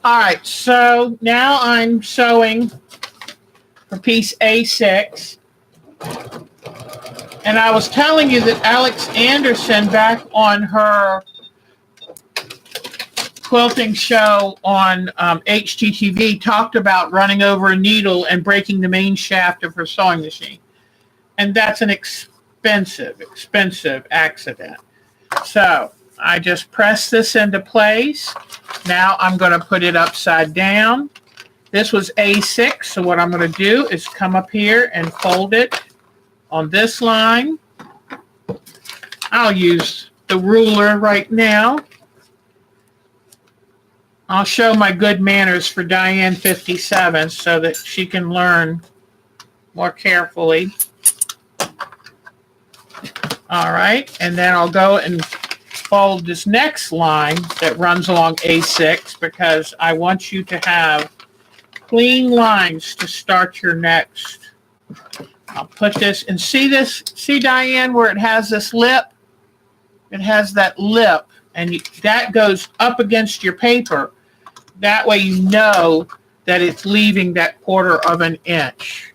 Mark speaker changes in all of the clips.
Speaker 1: All right, so now I'm sewing for piece A6. And I was telling you that Alex Anderson, back on her quilting show on HGTV, talked about running over a needle and breaking the main shaft of her sewing machine. And that's an expensive accident. So I just press this into place. Now I'm going to put it upside down. This was A6, so what I'm going to do is come up here and fold it on this line. I'll use the ruler right now. I'll show my good manners for Diane 57 so that she can learn more carefully. All right, and then I'll go and fold this next line that runs along A6 because I want you to have clean lines to start your next. I'll put this, and see this, see Diane, where it has this lip? It has that lip, and that goes up against your paper. That way you know that it's leaving that 1/4 inch.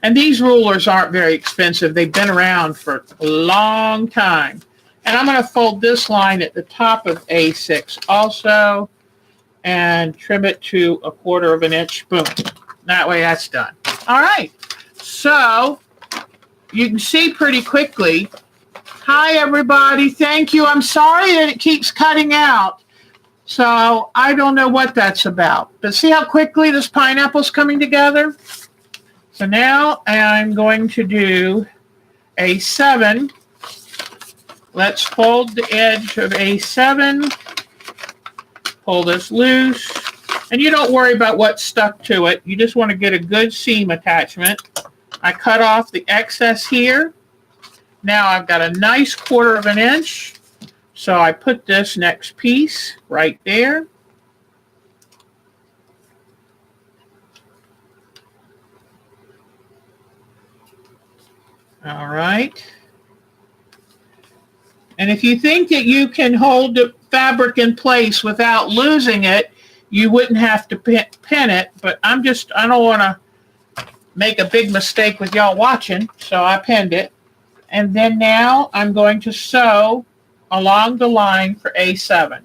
Speaker 1: And these rulers aren't very expensive. They've been around for a long time. And I'm going to fold this line at the top of A6 also and trim it to a 1/4 inch. Boom. That way that's done. All right. So you can see pretty quickly. Hi, everybody. Thank you. I'm sorry that it keeps cutting out. So I don't know what that's about. But see how quickly this pineapple's coming together? So now I'm going to do A7. Let's fold the edge of A7. Pull this loose. And you don't worry about what's stuck to it. You just want to get a good seam attachment. I cut off the excess here. Now I've got a nice 1/4 inch. So I put this next piece right there. All right. And if you think that you can hold the fabric in place without losing it, you wouldn't have to pin it. But I don't want to make a big mistake with y'all watching, so I pinned it. And then now I'm going to sew along the line for A7.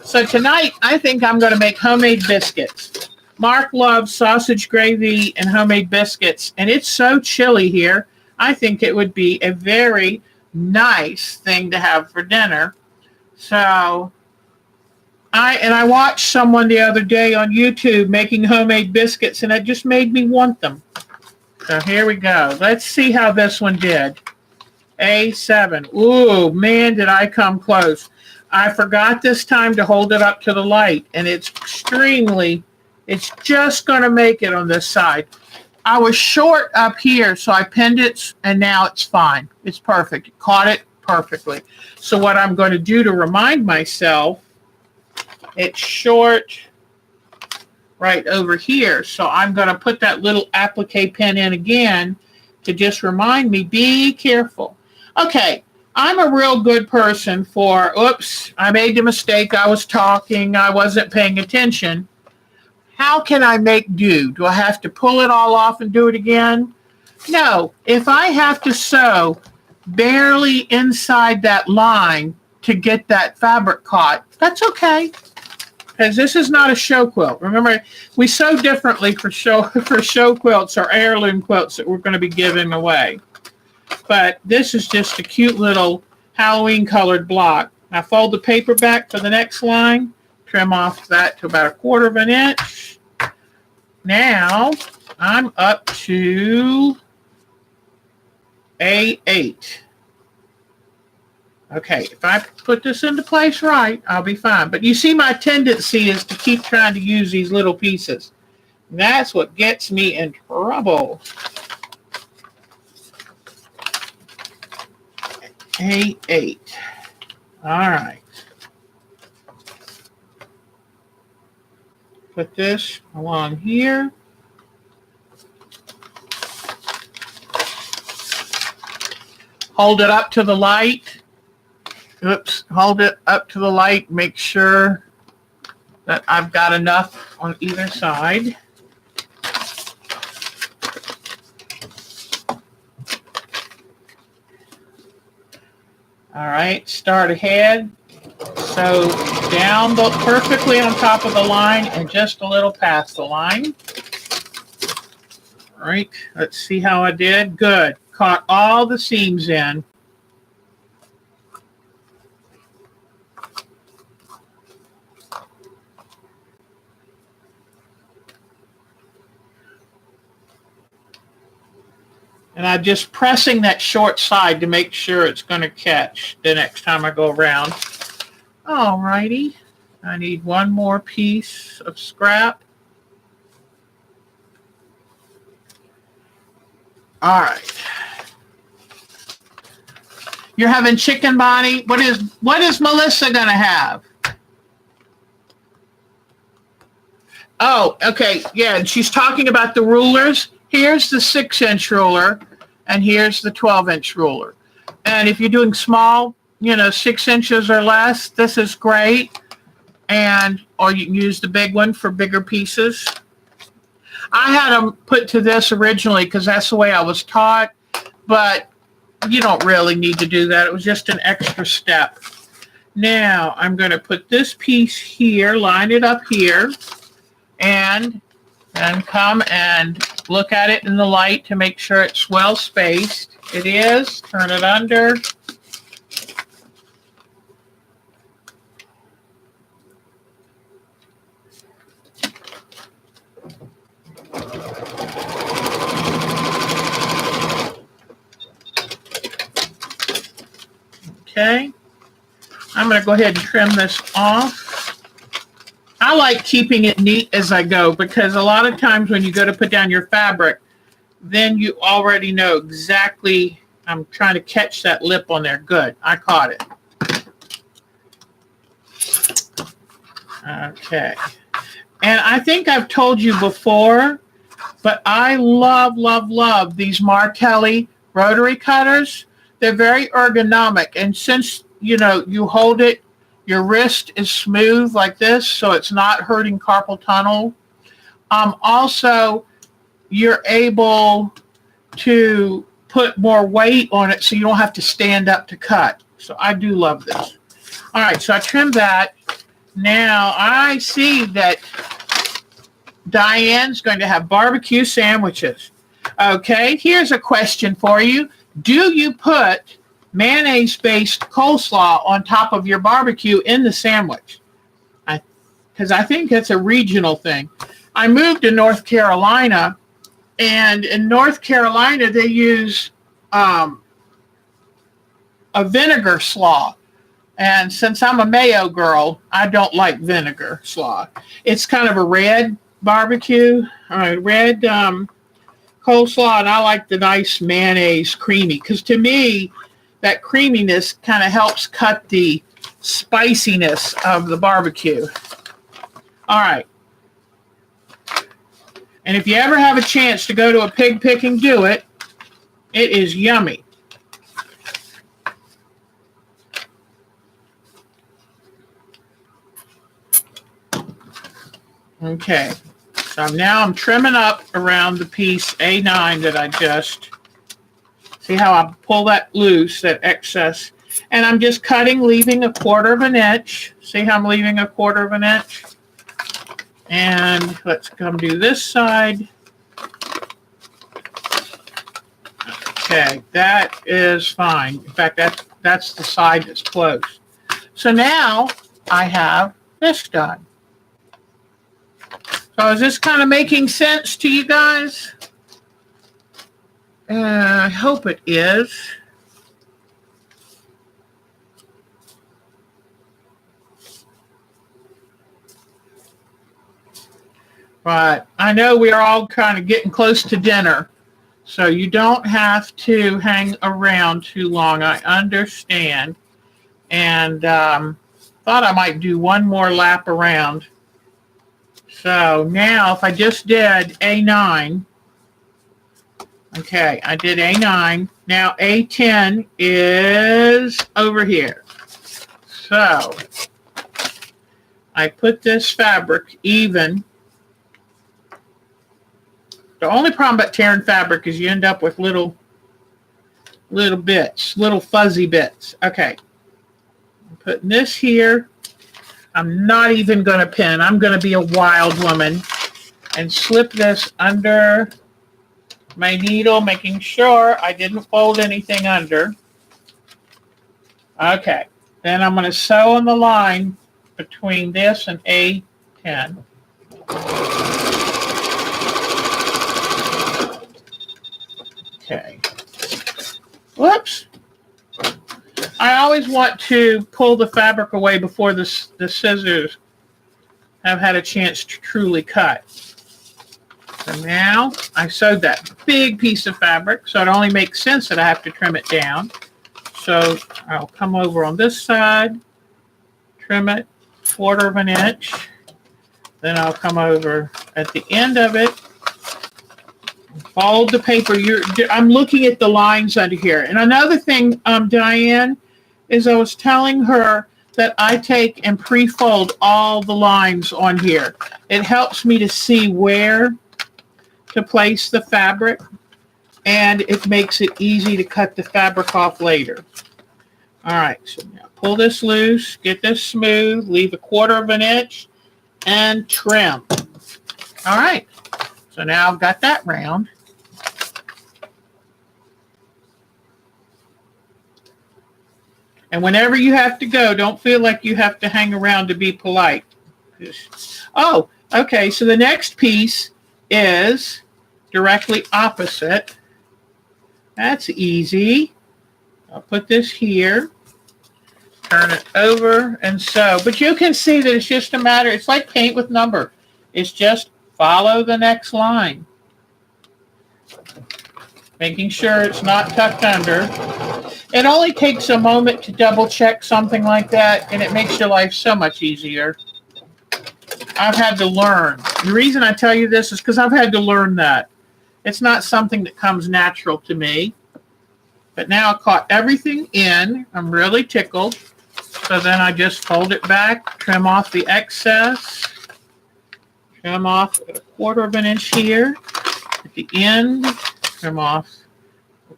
Speaker 1: So tonight, I think I'm going to make homemade biscuits. Mark loves sausage gravy and homemade biscuits, and it's so chilly here. I think it would be a very nice thing to have for dinner. So I watched someone the other day on YouTube making homemade biscuits, and it just made me want them. So here we go. Let's see how this one did. A7. Ooh, man, did I come close. I forgot this time to hold it up to the light, and it's just going to make it on this side. I was short up here, so I pinned it, and now it's fine. It's perfect. It caught it perfectly. So what I'm going to do to remind myself, it's short right over here. So I'm going to put that little applique pin in again to just remind me, be careful. Okay, I'm a real good person for, oops, I made the mistake. I was talking. I wasn't paying attention. How can I make do? Do I have to pull it all off and do it again? No. If I have to sew barely inside that line to get that fabric caught, that's okay. Because this is not a show quilt. Remember, we sew differently for show quilts or heirloom quilts that we're going to be giving away. But this is just a cute little Halloween colored block. Now fold the paper back for the next line. Trim off that to about a 1/4 inch. Now I'm up to A8. Okay, if I put this into place right, I'll be fine. But you see, my tendency is to keep trying to use these little pieces. And that's what gets me in trouble. A8. All right. Put this along here. Hold it up to the light. Oops, hold it up to the light. Make sure that I've got enough on either side. All right, start ahead. So down perfectly on top of the line and just a little past the line. All right, let's see how I did. Good. Caught all the seams in. And I'm just pressing that short side to make sure it's going to catch the next time I go around. All righty. I need one more piece of scrap. All right. You're having chicken, Bonnie? What is Melissa going to have? Oh, okay. Yeah, and she's talking about the rulers. Here's the 6-inch ruler, and here's the 12-inch ruler. And if you're doing small, 6 inches or less, this is great. Or you can use the big one for bigger pieces. I had them put to this originally because that's the way I was taught, but you don't really need to do that. It was just an extra step. Now I'm going to put this piece here, line it up here, and come and look at it in the light to make sure it's well spaced. It is. Turn it under. Okay. I'm going to go ahead and trim this off. I like keeping it neat as I go because a lot of times when you go to put down your fabric, then you already know exactly. I'm trying to catch that lip on there. Good. I caught it. Okay. And I think I've told you before, but I love, love, love these Martelli rotary cutters. They're very ergonomic. And since, you hold it, your wrist is smooth like this, so it's not hurting carpal tunnel. Also, you're able to put more weight on it so you don't have to stand up to cut. So I do love this. All right, so I trimmed that. Now I see that Diane's going to have barbecue sandwiches. Okay, here's a question for you. Do you put mayonnaise-based coleslaw on top of your barbecue in the sandwich? Because I think it's a regional thing. I moved to North Carolina, and in North Carolina they use a vinegar slaw. And since I'm a mayo girl, I don't like vinegar slaw. It's kind of a red barbecue, red coleslaw, and I like the nice mayonnaise creamy, because to me, that creaminess kind of helps cut the spiciness of the barbecue. All right. And if you ever have a chance to go to a pig picking, do it. It is yummy. Okay. So now I'm trimming up around the piece A9 that I just, see how I pull that loose, that excess. And I'm just cutting, leaving a 1/4 of an inch. See how I'm leaving a 1/4 of an inch? And let's come do this side. Okay, that is fine. In fact, that's the side that's close. So now I have this done. So is this kind of making sense to you guys? I hope it is. But I know we're all kind of getting close to dinner, so you don't have to hang around too long. I understand. And thought I might do one more lap around. So now if I just did A9, okay, I did A9. Now A10 is over here. So I put this fabric even. The only problem about tearing fabric is you end up with little bits, little fuzzy bits. Okay. I'm putting this here. I'm not even going to pin. I'm going to be a wild woman and slip this under my needle, making sure I didn't fold anything under. Okay. Then I'm going to sew on the line between this and A10. Okay. Whoops. I always want to pull the fabric away before the scissors have had a chance to truly cut. So now I sewed that big piece of fabric, so it only makes sense that I have to trim it down. So I'll come over on this side, trim it 1/4 of an inch. Then I'll come over at the end of it, fold the paper. I'm looking at the lines under here. And another thing, Diane, is I was telling her that I take and pre-fold all the lines on here. It helps me to see where to place the fabric, and it makes it easy to cut the fabric off later. All right, so now pull this loose, get this smooth, leave 1/4 of an inch, and trim. All right, so now I've got that round. And whenever you have to go, don't feel like you have to hang around to be polite. Oh, okay, so the next piece is directly opposite. That's easy. I'll put this here, turn it over, and sew. But you can see that it's just a matter, it's like paint with number. It's just follow the next line. Making sure it's not tucked under. It only takes a moment to double check something like that, and it makes your life so much easier. I've had to learn. The reason I tell you this is because I've had to learn that. It's not something that comes natural to me. But now I caught everything in. I'm really tickled. So then I just fold it back, trim off the excess, trim off 1/4 of an inch here. At the end, trim off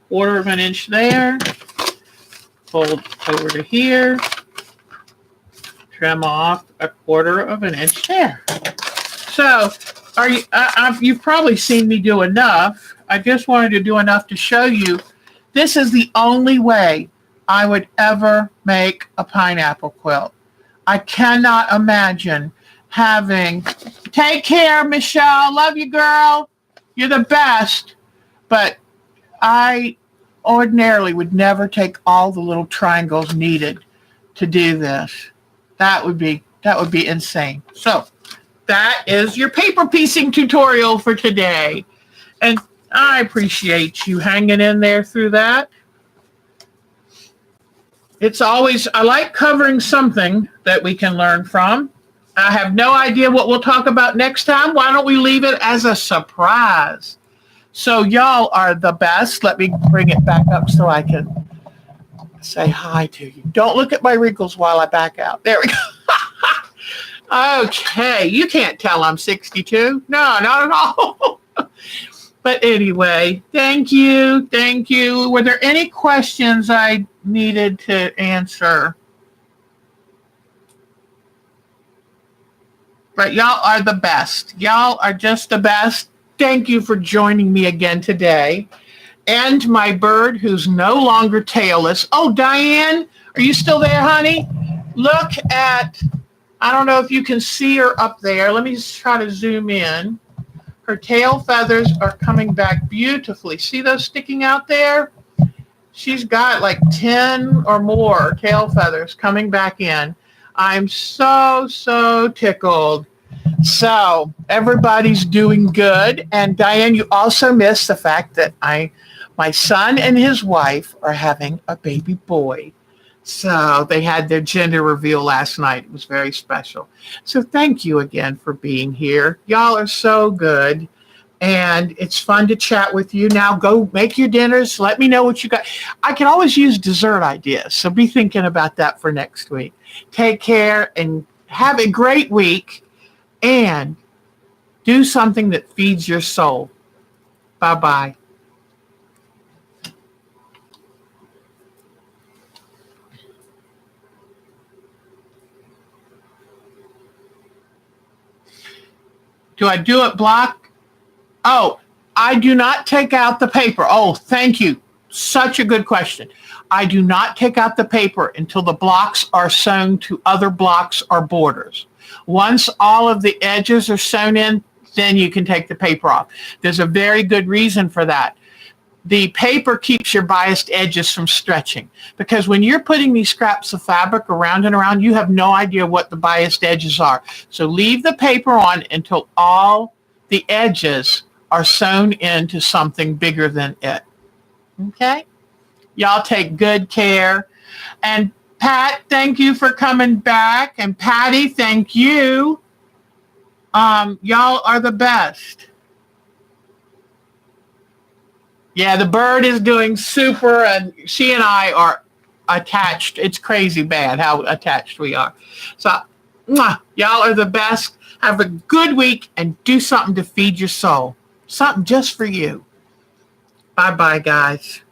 Speaker 1: 1/4 of an inch there. Fold over to here, trim off 1/4 of an inch there. So, you've probably seen me do enough. I just wanted to do enough to show you this is the only way I would ever make a pineapple quilt. I cannot imagine having, take care, Michelle, love you, girl. You're the best. But I ordinarily would never take all the little triangles needed to do this. That would be insane. So that is your paper piecing tutorial for today. And I appreciate you hanging in there through that. It's always, I like covering something that we can learn from. I have no idea what we'll talk about next time. Why don't we leave it as a surprise? So y'all are the best. Let me bring it back up so I can say hi to you. Don't look at my wrinkles while I back out. There we go. Okay, you can't tell I'm 62. No, not at all. But anyway, thank you. Thank you. Were there any questions I needed to answer? But y'all are the best. Y'all are just the best. Thank you for joining me again today. And my bird who's no longer tailless. Oh, Diane, are you still there, honey? Look at, I don't know if you can see her up there. Let me just try to zoom in. Her tail feathers are coming back beautifully. See those sticking out there? She's got like 10 or more tail feathers coming back in. I'm so tickled. So everybody's doing good. And Diane, you also missed the fact that my son and his wife are having a baby boy. So they had their gender reveal last night. It was very special. So thank you again for being here. Y'all are so good. And it's fun to chat with you. Now go make your dinners. Let me know what you got. I can always use dessert ideas, so be thinking about that for next week. Take care and have a great week, and do something that feeds your soul. Bye-bye. Do I do it block? Oh, I do not take out the paper. Oh, thank you. Such a good question. I do not take out the paper until the blocks are sewn to other blocks or borders. Once all of the edges are sewn in, then you can take the paper off. There's a very good reason for that. The paper keeps your biased edges from stretching, because when you're putting these scraps of fabric around and around, you have no idea what the biased edges are. So leave the paper on until all the edges are sewn into something bigger than it. Okay? Y'all take good care. And Pat, thank you for coming back. And Patty, thank you. Y'all are the best. Yeah, the bird is doing super, and she and I are attached. It's crazy bad how attached we are. So, y'all are the best. Have a good week and do something to feed your soul. Something just for you. Bye-bye, guys.